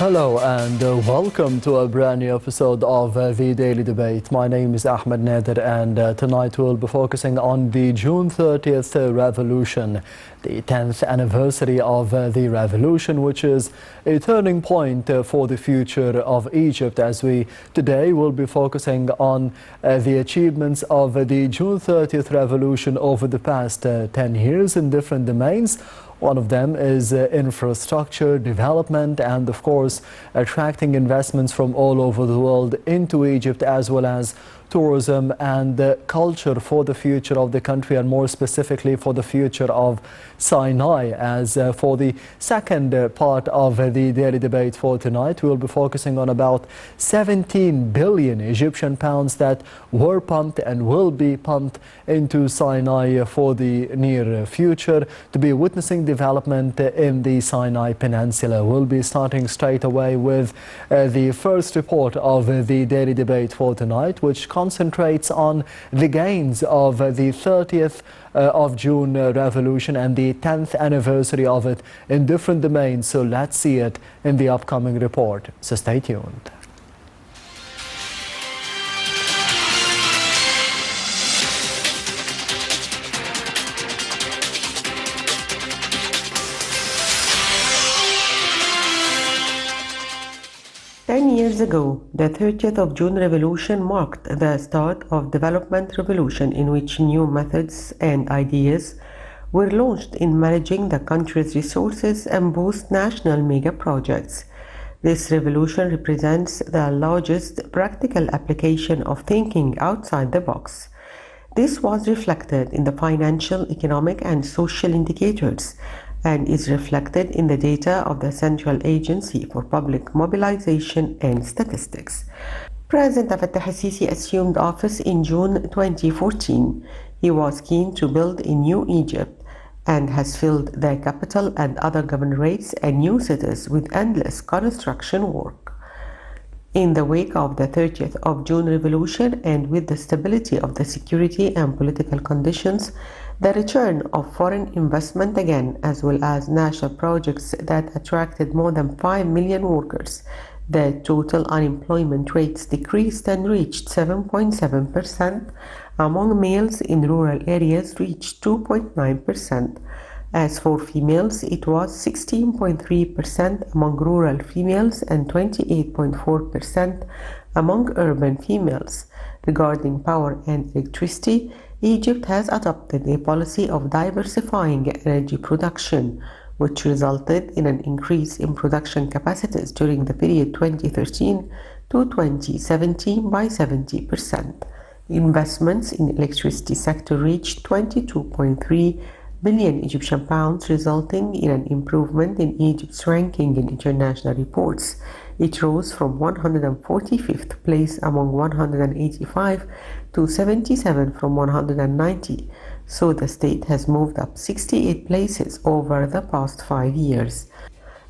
Hello and welcome to a brand new episode of The Daily Debate. My name is Ahmed Nader and tonight we'll be focusing on the June 30th revolution, the 10th anniversary of the revolution, which is a turning point for the future of Egypt, as we today will be focusing on the achievements of the June 30th revolution over the past 10 years in different domains. One of them is infrastructure development and, of course, attracting investments from all over the world into Egypt, as well as tourism and culture for the future of the country, and more specifically for the future of Sinai. As for the second part of the daily debate for tonight, we'll be focusing on about 17 billion Egyptian pounds that were pumped and will be pumped into Sinai for the near future to be witnessing development in the Sinai Peninsula. We'll be starting straight away with the first report of the daily debate for tonight, which concentrates on the gains of the 30th of June revolution and the 10th anniversary of it in different domains. So let's see it in the upcoming report. So stay tuned. Years ago, the 30th of June revolution marked the start of development revolution, in which new methods and ideas were launched in managing the country's resources and boost national mega projects. This revolution represents the largest practical application of thinking outside the box. This was reflected in the financial, economic, and social indicators, and is reflected in the data of the Central Agency for Public Mobilization and Statistics. President Fattah al-Sisi assumed office in June 2014. He was keen to build a new Egypt and has filled the capital and other governorates and new cities with endless construction work. In the wake of the 30th of June revolution, and with the stability of the security and political conditions, the return of foreign investment again, as well as national projects that attracted more than 5 million workers, the total unemployment rates decreased and reached 7.7%. Among males in rural areas reached 2.9%. As for females, it was 16.3% among rural females and 28.4% among urban females. Regarding power and electricity, Egypt has adopted a policy of diversifying energy production, which resulted in an increase in production capacities during the period 2013 to 2017 by 70%. Investments in the electricity sector reached 22.3 billion Egyptian pounds, resulting in an improvement in Egypt's ranking in international reports. It rose from 145th place among 185 to 77 from 190, so the state has moved up 68 places over the past 5 years.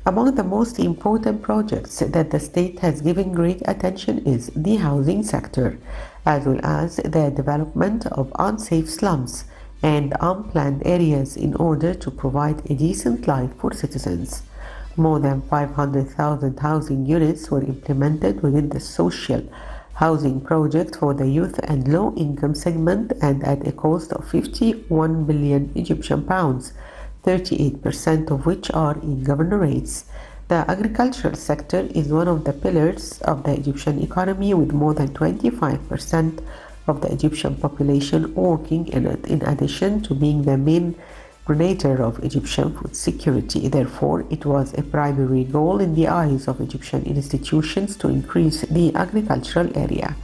Among the most important projects that the state has given great attention is the housing sector, as well as the development of unsafe slums and unplanned areas in order to provide a decent life for citizens. More than 500,000 housing units were implemented within the social housing project for the youth and low-income segment, and at a cost of 51 billion Egyptian pounds, 38% of which are in governorates. The agricultural sector is one of the pillars of the Egyptian economy, with more than 25% of the Egyptian population working in it, in addition to being the main generator of Egyptian food security. Therefore, it was a primary goal in the eyes of Egyptian institutions to increase the agricultural area.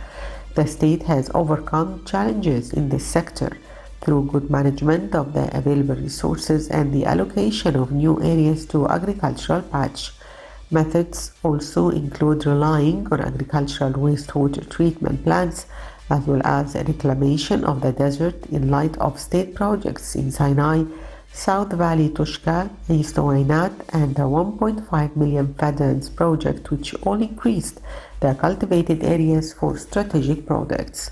The state has overcome challenges in this sector through good management of the available resources and the allocation of new areas to agricultural patch. Methods also include relying on agricultural wastewater treatment plants, as well as a reclamation of the desert in light of state projects in Sinai, South Valley Toshka, East Wainat, and the 1.5 million Fadans project, which all increased the cultivated areas for strategic products.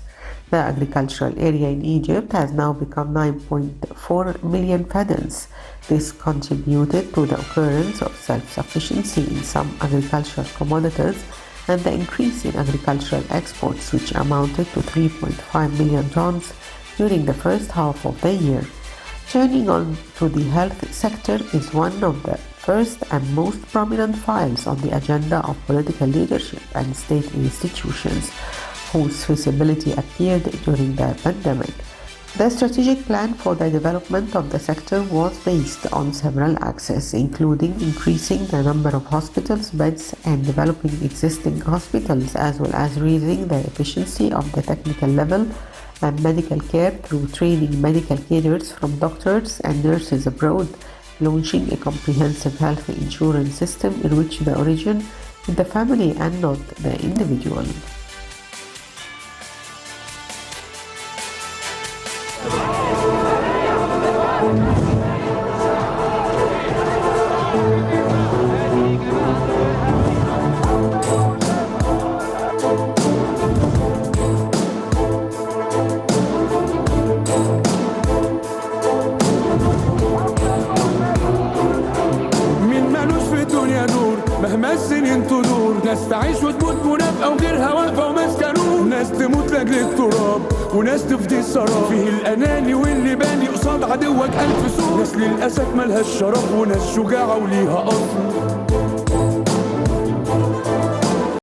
The agricultural area in Egypt has now become 9.4 million fadans. This contributed to the occurrence of self-sufficiency in some agricultural commodities and the increase in agricultural exports, which amounted to 3.5 million tons during the first half of the year. Turning on to the health sector is one of the first and most prominent files on the agenda of political leadership and state institutions, whose feasibility appeared during the pandemic. The strategic plan for the development of the sector was based on several axes, including increasing the number of hospitals beds and developing existing hospitals, as well as raising the efficiency of the technical level and medical care through training medical cadres from doctors and nurses abroad, launching a comprehensive health insurance system in which the origin is the family and not the individual. مهما السنين تدور، ناس تعيش وتموت منافقة وغيرها واقفة وماسكة نور، ناس تموت لاجل التراب وناس تفدي السراب، فيه الأناني واللي باني قصاد عدوك ألف سور، ناس للأسف ملهاش شرف وناس شجاعة وليها أصل.